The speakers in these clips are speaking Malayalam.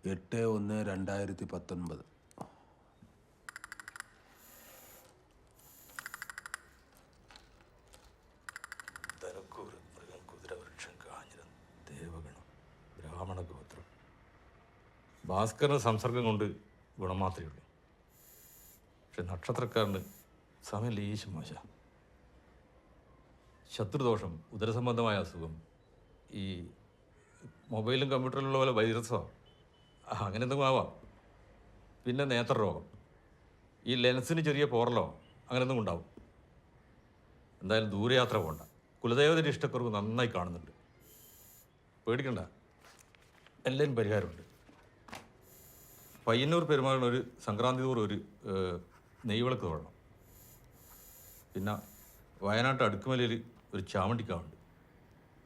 8/1/2019. ധനക്കൂർ മൃഗം കുതിരവൃക്ഷം കാഞ്ഞിരം ദേവഗണം ബ്രാഹ്മണ ഗോത്രം. ഭാസ്കറിന് സംസർഗം കൊണ്ട് ഗുണം മാത്രമേ ഉള്ളൂ. പക്ഷെ നക്ഷത്രക്കാരന് സമയം ലേശം മോശ. ശത്രുദോഷം, ഉദരസംബന്ധമായ അസുഖം, ഈ മൊബൈലും കമ്പ്യൂട്ടറിലുള്ള പോലെ വൈറസോ അങ്ങനെ എന്തെങ്കിലും ആവാം. പിന്നെ നേത്രരോഗം, ഈ ലെൻസിന് ചെറിയ പോറലോ അങ്ങനെയൊന്നും ഉണ്ടാവും. എന്തായാലും ദൂരയാത്ര പോകണ്ട. കുലദേവതയുടെ ഇഷ്ടക്കുറവ് നന്നായി കാണുന്നുണ്ട്. പേടിക്കണ്ട, എല്ലാവരും പരിഹാരമുണ്ട്. പയ്യന്നൂർ പെരുമാളിനൊരു സംക്രാന്തി തോറും ഒരു നെയ്വിളക്ക് തൊഴണം. പിന്നെ വയനാട്ട് അടുക്കുമലയിൽ ഒരു ചാമണ്ടിക്കാവുണ്ട്.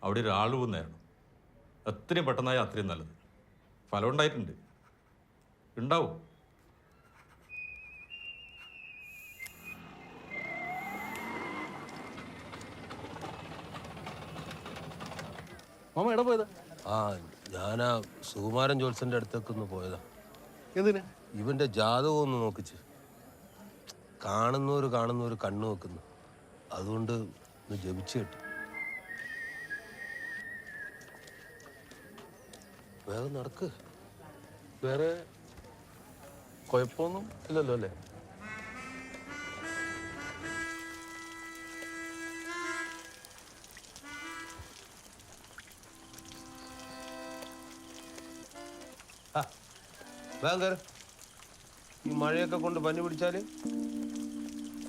അവിടെ ഒരു ആളുവ് നേരണം. എത്രയും പെട്ടെന്നായി അത്രയും നല്ലത്. ഫലം ഉണ്ടായിട്ടുണ്ട്, ഉണ്ടാവും. മാമ എവിടെ പോയതാ? ഞാനാ സുകുമാരൻ ജോത്സന്റെ അടുത്തേക്ക് ഒന്ന് പോയതാ. എന്തിനാ? ഇവന്റെ ജാതകം ഒന്ന് നോക്കിച്ച്. കാണുന്നവര് കണ്ണു വെക്കുന്നു. അതുകൊണ്ട് ഒന്ന് ജപിച്ചു കിട്ടി. വേഗം നടക്ക്. വേറെ കുഴപ്പമൊന്നും ഇല്ലല്ലോ അല്ലേ? വേഗം കയറി. ഈ മഴയൊക്കെ കൊണ്ട് പനി പിടിച്ചാല്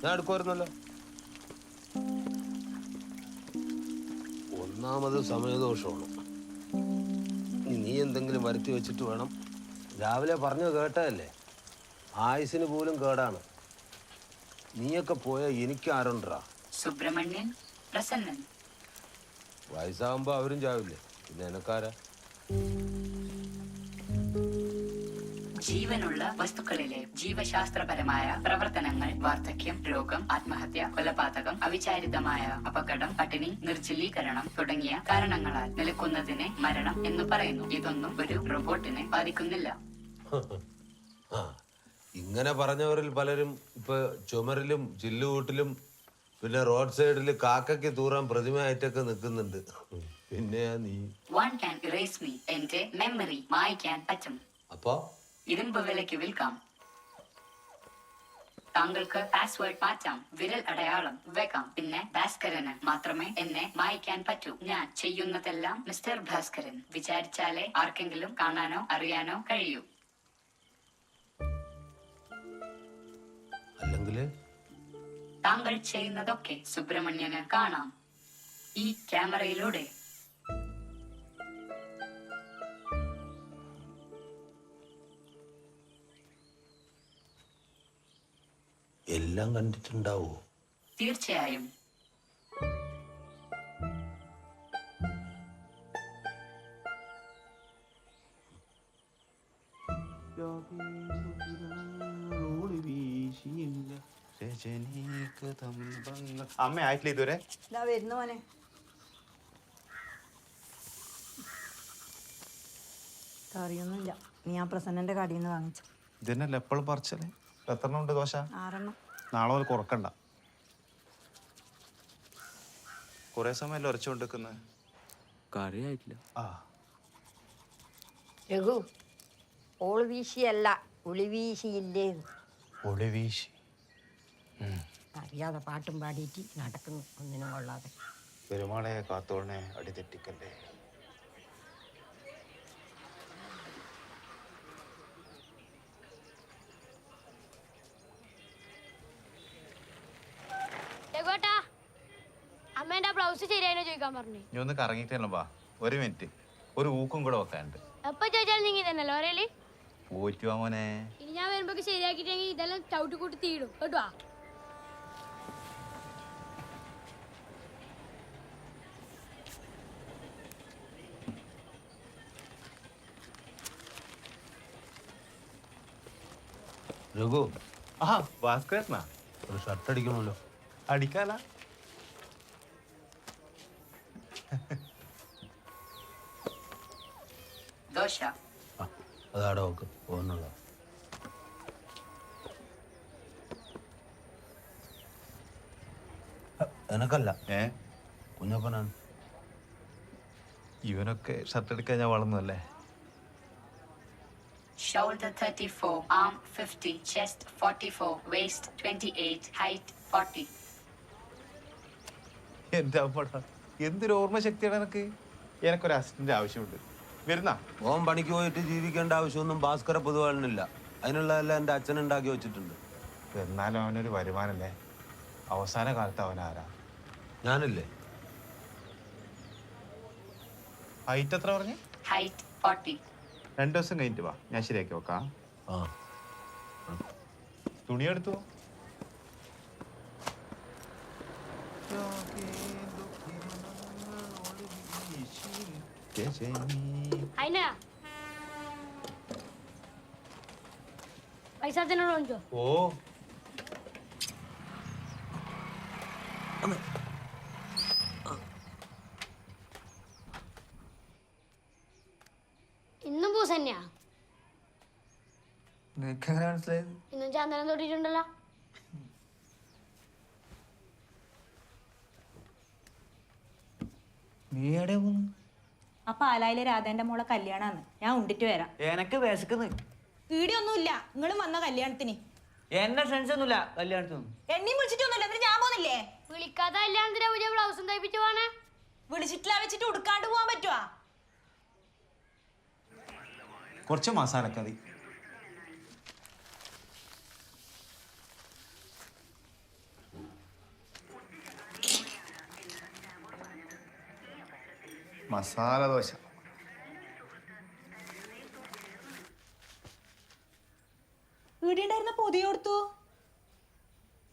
ഞാൻ എടുക്കുമായിരുന്നല്ലോ. ഒന്നാമത് സമയദോഷമാണ്. നീ എന്തെങ്കിലും വരുത്തി വെച്ചിട്ട് വേണം. രാവിലെ പറഞ്ഞു കേട്ടതല്ലേ, ആയുസിന് പോലും കേടാണ്. നീയൊക്കെ പോയ എനിക്ക് ആരുണ്ടാ? സുബ്രഹ്മണ്യൻ, പ്രസന്നൻ. വയസ്സാകുമ്പോ അവരും ചാവില്ലേ, പിന്നെ എനക്കാരാ? ജീവനുള്ള വസ്തുക്കളിലെ ജീവശാസ്ത്രപരമായ പ്രവർത്തനങ്ങൾ, വാർദ്ധക്യം, രോഗം, ആത്മഹത്യ, കൊലപാതകം, അവിചാരിതമായ അപകടം, പട്ടിണി, നിർജ്ജലീകരണം തുടങ്ങിയ കാരണങ്ങളാൽ നിലക്കുന്നതിനെ മരണം എന്ന് പറയുന്നു. ഇതൊന്നും ഒരു റോബോട്ടിനെ ബാധിക്കുന്നില്ല. ഇങ്ങനെ പറഞ്ഞവരിൽ പലരും ഇപ്പൊ ചുമരിലും ചില്ലുകൂട്ടിലും പിന്നെ റോഡ് സൈഡിൽ കാക്കയ്ക്ക് തൂറാൻ പ്രതിമയായിട്ടൊക്കെ നിൽക്കുന്നുണ്ട്. പിന്നെ നീ One can erase me. എന്റെ മെമ്മറി മായ്ക്കാൻ പറ്റും. അപ്പോ ഇരുമ്പ് വിലയ്ക്ക് വിൽക്കാം. താങ്കൾക്ക് പാസ്വേഡ് മാറ്റാം, വിരൽ അടയാളം വെക്കാം. പിന്നെ ഭാസ്കരന് മാത്രമേ എന്നെ മായ്ക്കാൻ പറ്റൂ. ഞാൻ ചെയ്യുന്നതെല്ലാം മിസ്റ്റർ ഭാസ്കരൻ വിചാരിച്ചാലേ ആർക്കെങ്കിലും കാണാനോ അറിയാനോ കഴിയൂ. അല്ലെങ്കില് താങ്കൾ ചെയ്യുന്നതൊക്കെ സുബ്രഹ്മണ്യന് കാണാം, ഈ ക്യാമറയിലൂടെ. എല്ലാം കണ്ടിട്ടുണ്ടാവോ? തീർച്ചയായും. അമ്മ ആയിട്ടില്ല ഇതുവരെ? വരുന്നു മോനെ. കറിയൊന്നുമില്ല, നീ ആ പ്രസന്നന്റെ കടയിൽ നിന്ന് വാങ്ങിച്ചു. ഇതന്നെയല്ല എപ്പോഴും പറിച്ചല്ലേ? എത്ര ഉണ്ട് ദോശ? 6 നാളെ മുതൽ കുറക്കണ്ട. കുറെ സമയം ഉരച്ചുകൊണ്ടിരിക്കുന്നത്. കറിയായിട്ടില്ല. രഘു, ഓള് വീശിയല്ല, ഉളി വീശിയില്ലേ? ഒളി വീശി. അറിയാതെ പാട്ടും പാടിയിട്ട് നടക്കുന്നു, ഒന്നിനും കൊള്ളാതെ. പെരുമാളെ കാത്തോളനെ അടി തെറ്റിക്കല്ലേ. അമ്മേന്റെ ബ്ലൗസ് ശരിയാണോ ചോദിക്കാൻ പറഞ്ഞു. നീ ഒന്ന് കറങ്ങിട്ടല്ലോ വാ. ഒരു മിനിറ്റ്, ഒരു ഊക്കും കൂടെ വെക്കാനുണ്ട്. എപ്പൊ ചോദിച്ചാലും നീങ്ങി തന്നെയല്ലോ പറയല്. പോറ്റുവാ മോനെ. ഇനി ഞാൻ വരുമ്പോ ശരിയാക്കിട്ടെങ്കിൽ ഇതെല്ലാം ചവിട്ടി കൂട്ടി തീടും കേട്ടോ. രഘു, ഭാസ്കരനാ? ഒരു ഷർട്ട് അടിക്കണമല്ലോ. അടിക്കാല. ദോശ. അതാടെ നോക്ക് പോകുന്നുള്ള. എനക്കല്ല കുഞ്ഞപ്പനാണ്. ഇവനൊക്കെ ഷർട്ട് എടുക്കാൻ ഞാൻ വളർന്നതല്ലേ. Shoulder 34, arm 50, chest 44, waist 28, height 40. എന്റെ അമ്മടാ, എന്തൊരു ഓർമ്മ ശക്തിയാണ് എനക്ക്. എനക്കൊരു അസിസ്റ്റന്റ് ആവശ്യമുണ്ട്. വരുന്ന ഓൻ പണിക്ക് പോയിട്ട് ജീവിക്കേണ്ട ആവശ്യമൊന്നും ഭാസ്കര പൊതുവാളിനില്ല. അതിനുള്ളതെല്ലാം എൻ്റെ അച്ഛൻ ഉണ്ടാക്കി വെച്ചിട്ടുണ്ട്. എന്നാലും അവനൊരു വരുമാനല്ലേ. അവസാന കാലത്ത് അവനാരാ? ഞാനല്ലേ? ഹൈറ്റ് എത്ര പറഞ്ഞു? Height 40. 2 ദിവസം കഴിഞ്ഞിട്ട് വാ, ഞാൻ ശരിയാക്കി വെക്കാം. ആ തുണി എടുത്തു. അതിനാ പൈസ തന്നോട് വാങ്ങിച്ചോ. ഓ ഇന്നും പൂസ് തന്നെയാ. നിനക്കെങ്ങനെ മനസ്സിലായത്? ഇന്നും ചന്ദനം തൊട്ടിട്ടുണ്ടല്ലോ. നീ എവിടെ പോന്നു? ആ പാലായിലെ രാധേന്റെ മോളെ കല്യാണാന്ന്. ഞാൻ ഉണ്ടിട്ട് വരാം. എനക്ക് വിശക്കുന്നു. പീടിയൊന്നുമില്ല, നിങ്ങളും വന്ന കല്യാണത്തിന്. എന്റെ ഫ്രണ്ട്സ് ഒന്നുമില്ല കല്യാണത്തിനൊന്നും. എന്നെയും വിളിച്ചിട്ടൊന്നുമില്ല, എന്നിട്ട് ഞാൻ പോന്നില്ലേ? വിളിക്കാത്ത കല്യാണത്തിന് പുതിയ ബ്ലൗസും തയ്പ്പിച്ചു പോണേ. വിളിച്ചിട്ടില്ല വെച്ചിട്ട് ഉടുക്കാണ്ട് പോവാൻ പറ്റുവാ? കുറച്ച് മസാലക്കറി. മസാല ദോശ. വീടിണ്ടായിരുന്ന പൊതി കൊടുത്തു.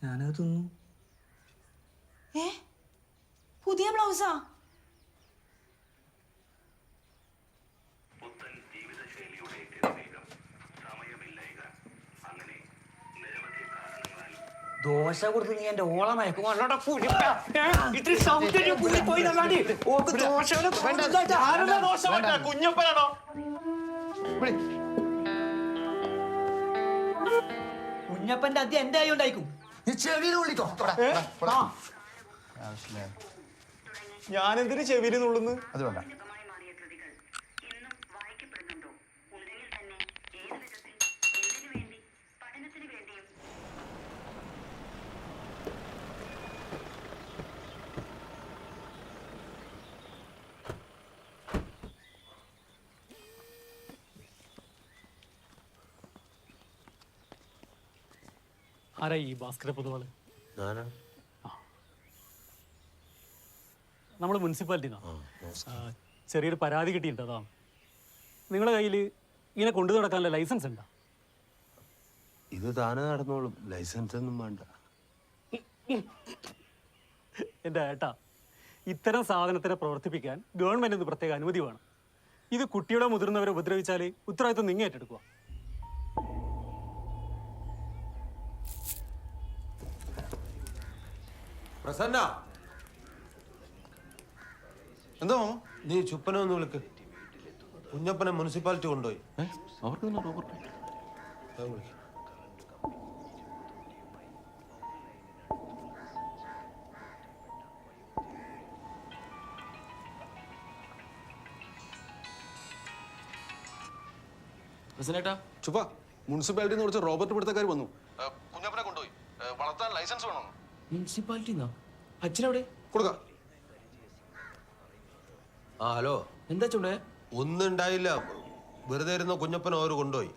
ഞാനത് തിന്നു. പുതിയ ബ്ലൗസാ? ദോശ കൊടുത്ത് നീ എന്റെ ഓള മയക്കും. ഇത്തിരി സൗന്ദര്യം കൂടി പോയി നന്നാടി. ഓക്ക് ദോശയുടെ കുഞ്ഞപ്പനാണോ? കുഞ്ഞപ്പന്റെ അദ്യം എന്റെ ആയി ഉണ്ടായിക്കും. നീ ചെവിയിൽ വിളിക്കോ. ഞാൻ എന്തിനു ചെവിയിൽ നുള്ളുന്നു? അത് വേണ്ട. ആരാ ഈ ഭാസ്കര പൊതുവാള്? ഞാനാണ്. നമ്മൾ മുനിസിപ്പാലിറ്റിന്നാ. ചെറിയൊരു പരാതി കിട്ടിയിട്ടുണ്ട്, അതാണ്. നിങ്ങളുടെ കയ്യിൽ ഇങ്ങനെ കൊണ്ടു നടക്കാനുള്ള ലൈസൻസ് ഉണ്ടോ? ഇത് താനെ നടന്നോളും, ലൈസൻസ് ഒന്നും വേണ്ട. എൻ്റെ ഏട്ടാ, ഇത്തരം സാധനത്തിനെ പ്രവർത്തിപ്പിക്കാൻ ഗവൺമെൻറ് പ്രത്യേക അനുമതി വേണം. ഇത് കുട്ടിയുടെ മുതിർന്നവരെ ഉപദ്രവിച്ചാൽ ഉത്തരവാദിത്വം നിങ്ങൾ ഏറ്റെടുക്കുക. പ്രസന്ന, എന്താ നീ ചുപ്പനെ ഒന്ന് വിളിക്ക്. കുഞ്ഞപ്പനെ മുനിസിപ്പാലിറ്റി കൊണ്ടുപോയി. ചുപ്പ, മുനിസിപ്പാലിറ്റിന്ന് കുറച്ച് റോബർട്ട് പിടുത്തക്കാർ വന്നു. കുഞ്ഞപ്പനെ കൊണ്ടുപോയി. വളർത്താൻ ലൈസൻസ് വേണോ? മുനിസിപ്പാലിറ്റിന്നോ? അച്ഛനവിടെ കൊടുക്കാം. ആ ഹലോ, എന്താ ചൂണ്ടേ? ഒന്നും ഉണ്ടായില്ല. വെറുതെ ഇരുന്ന കുഞ്ഞപ്പനെ അവർ കൊണ്ടുപോയി.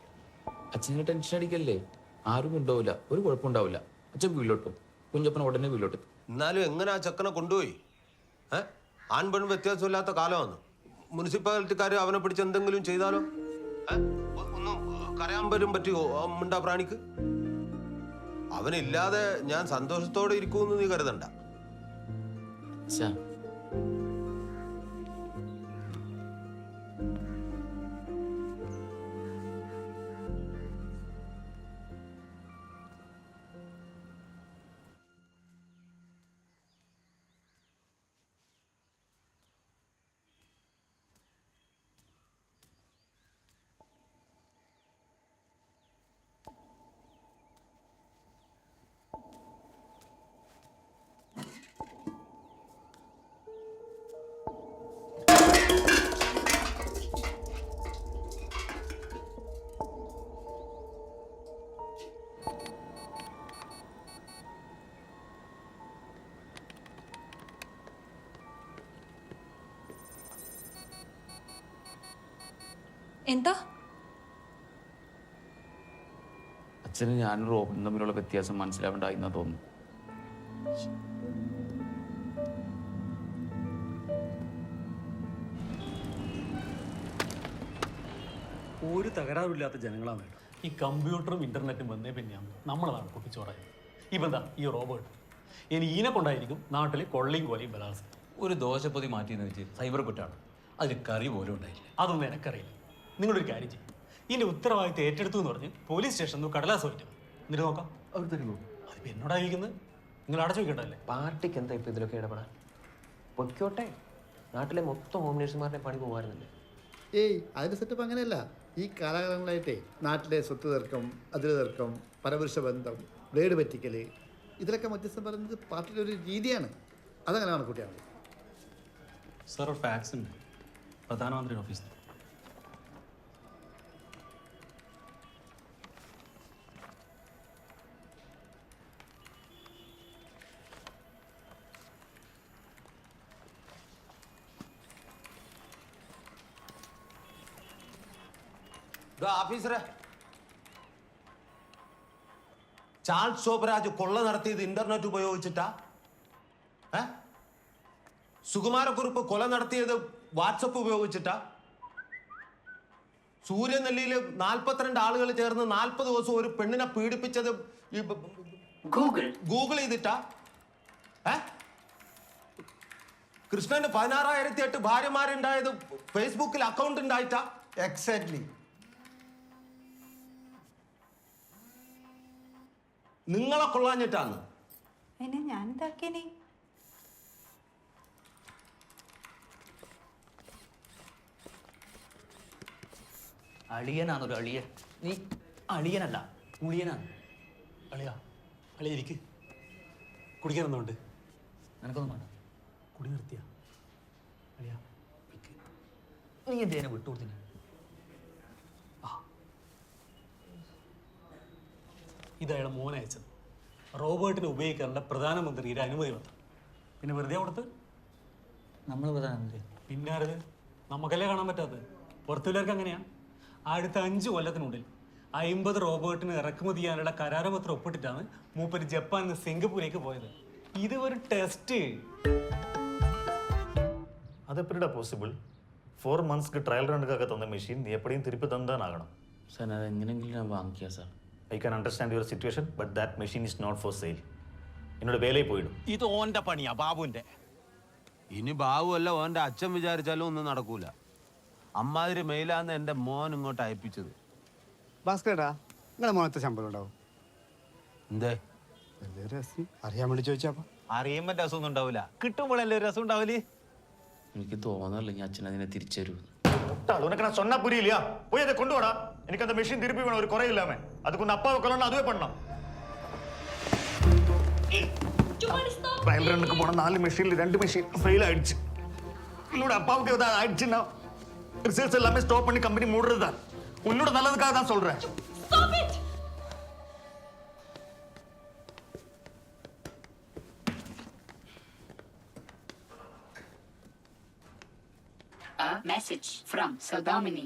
അച്ഛനെ ടെൻഷൻ അടിക്കല്ലേ, ആരും ഉണ്ടാവില്ല, ഒരു കുഴപ്പമുണ്ടാവില്ല. അച്ഛൻ വീട്ടിലോട്ടും കുഞ്ഞപ്പന ഉടനെ വീട്ടിലോട്ട്. എന്നാലും എങ്ങനെ ആ ചെക്കനെ കൊണ്ടുപോയി? ആൺ പെൺ വ്യത്യാസമില്ലാത്ത കാലമാണ്. മുനിസിപ്പാലിറ്റിക്കാർ അവനെ പിടിച്ച് എന്തെങ്കിലും ചെയ്താലോ? ഒന്നും കരയാൻ വരും പറ്റുമോ മിണ്ടാ പ്രാണിക്ക്? അവനില്ലാതെ ഞാൻ സന്തോഷത്തോടെ ഇരിക്കുമെന്ന് നീ കരുതണ്ട. അച്ഛാ, എന്താ? അച്ഛന് ഞാനും റോബിനും തമ്മിലുള്ള വ്യത്യാസം മനസ്സിലാവേണ്ടായിന്നാ തോന്നുന്നു. ഒരു തകരാറില്ലാത്ത ജനങ്ങളാണ് വേണ്ടത്. ഈ കമ്പ്യൂട്ടറും ഇന്റർനെറ്റും വന്നേ പിന്നെയാണ് നമ്മളതാണ് കുട്ടിച്ചോറായത്. ഇപ്പം എന്താ ഈ റോബോട്ട് ഇനി ഈനെ കൊണ്ടായിരിക്കും നാട്ടിൽ കൊള്ളയും കൊലയും ബലാത്സംഗം. ഒരു ദോശപ്പൊതി മാറ്റിയെന്ന് വെച്ച് സൈബർ കുറ്റാണ്. അതിൽ കറി പോലും ഉണ്ടായില്ല. അതൊന്നും എനിക്കറിയില്ല. നിങ്ങളൊരു കാര്യം ചെയ്യും, ഇതിന്റെ ഉത്തരവാദിത്തം ഏറ്റെടുത്തു എന്ന് പറഞ്ഞ് പോലീസ് സ്റ്റേഷനിൽ നിന്ന് കടലാസ് പോയിട്ട് എന്നിട്ട് നോക്കാം. അവർ തരുമോ? അതിപ്പോൾ എന്നോടായിരിക്കുന്നത്, നിങ്ങൾ അടച്ചു വെക്കണ്ടല്ലേ. പാർട്ടിക്ക് എന്താ ഇപ്പൊ ഇതിലൊക്കെ ഇടപെടാൻ? പൊയ്ക്കോട്ടെ, നാട്ടിലെ മൊത്തം ഹോം നേഴ്സുമാരുടെ പണി പോകാറുന്നില്ലേ? ഏയ് അതിൻ്റെ സെറ്റപ്പ് അങ്ങനെയല്ല. ഈ കാലഘട്ടങ്ങളായിട്ടേ നാട്ടിലെ സ്വത്ത് തർക്കം, അതിര് തർക്കം, പരപുരുഷ ബന്ധം, ബ്ലേഡ് പറ്റിക്കൽ, ഇതിലൊക്കെ മധ്യസ്ഥം പറയുന്നത് പാർട്ടിയുടെ ഒരു രീതിയാണ്. അതങ്ങനെ കണക്കൂട്ടിയാണ്. സാർ ഒരു ഫാക്സ് ഉണ്ട് പ്രധാനമന്ത്രിയുടെ ഓഫീസിൽ. ഓഫീസറെ, ചാൾസ് ശോഭരാജ് കൊള്ള നടത്തിയത് ഇന്റർനെറ്റ് ഉപയോഗിച്ചിട്ടാ? സുകുമാരക്കുറുപ്പ് കൊല നടത്തിയത് വാട്സപ്പ് ഉപയോഗിച്ചിട്ടാ? സൂര്യനെല്ലിയിൽ 42 ആളുകൾ ചേർന്ന് 40 ദിവസം ഒരു പെണ്ണിനെ പീഡിപ്പിച്ചത് ഗൂഗിൾ ചെയ്തിട്ടാ? കൃഷ്ണന് 16,008 ഭാര്യമാരുണ്ടായത് ഫേസ്ബുക്കിൽ അക്കൗണ്ട് ഉണ്ടായിട്ടാ? എക്സാക്ട്ലി. നിങ്ങളെ കൊള്ളാഞ്ഞിട്ടാണ്. ഞാൻ ഇതാക്കിയേ. അളിയനാണൊരു അളിയൻ. നീ അളിയനല്ല, ഉളിയനാണ്. അളിയാ അളിയ ഇരിക്ക്. കുടിക്കാനൊന്നുണ്ട്? നിനക്കൊന്നും വേണ്ട. കുടി നിർത്തിയ അളിയാ നീ എന്തേനെ വിട്ടുകൊടുത്തിന്? ഇതയാളെ മോൻ അയച്ചത്. റോബോട്ടിനെ ഉപയോഗിക്കാനുള്ള പ്രധാനമന്ത്രിയുടെ അനുമതി പത്രം. പിന്നെ വെറുതെ കൊടുത്ത് നമ്മൾ പ്രധാനമന്ത്രി പിന്നാരത് നമുക്കല്ലേ കാണാൻ പറ്റാത്തത്. പുറത്തുള്ളവർക്ക് അങ്ങനെയാണ്. അടുത്ത 5 കൊല്ലത്തിനുള്ളിൽ 50 റോബോട്ടിന് ഇറക്കുമതി ചെയ്യാനുള്ള കരാറുപത്രം ഒപ്പിട്ടിട്ടാണ് മൂപ്പര് ജപ്പാനിൽ നിന്ന് സിംഗപ്പൂരേക്ക് പോയത്. ഇത് ഒരു ടെസ്റ്റ്. അതെപ്പടിടാ പോസിബിൾ? 4 monthsക്ക് ട്രയൽ റണ്ണുകാക്ക തന്ന മെഷീൻ നീ എപ്പോഴും തിരുപ്പി തന്നാകണം. സാർ അത് എങ്ങനെയെങ്കിലും ഞാൻ വാങ്ങിക്കുക sir. I can understand your situation, but that machine is not for sale. എന്നോട് വേലയിൽ പോയിടും. ഇത് ഓന്റെ പണിയാ, ബാബുവിന്റെ. ഇനി ബാബു അല്ല, ഓന്റെ അച്ഛൻ വിചാരിച്ചാലും ഒന്നും നടക്കൂല. അമ്മാതിരി മെയിലാന്ന് എന്റെ മോൻ ഇങ്ങോട്ട് അയപ്പിച്ചത്. ഭാസ്കരേട്ടാ, നിങ്ങളെ മോനത്തെ ശമ്പളം ഉണ്ടാവും? എന്തേ രസം അറിയാൻ വേണ്ടി ചോദിച്ചാ. അറിയുമ്പോൾ രസമൊന്നും ഉണ്ടാവില്ല, കിട്ടുമ്പോഴല്ലേ ഒരു രസം ഉണ്ടാവില്ലേ? എനിക്ക് തോന്നല്ലെങ്കിൽ അച്ഛൻ അതിനെ തിരിച്ചു തരൂ. உனக்கு நான் சொன்னா புரியலையா? போய் அதை கொண்டு வாடா. எனக்கு அந்த மெஷின் திருப்பி வேணும், ஒரு குறை இல்லாம. அதுக்கு உன் அப்பாவை கொல்லணும், அதுவே பண்ணலாம். ட்ரையல் ரன்னுக்கு போன 4 மெஷின்ல 2 மெஷின் ஃபெயில் ஆயிடுச்சு. என்னோட அப்பாவுக்கு ஏதாவது ஆயிடுச்சுன்னா ரிசர்ச் எல்லாமே ஸ்டாப் பண்ணி கம்பெனி மூடுறது தான். உன்னோட நல்லதுக்காக தான் சொல்றேன். A message from Sodomini.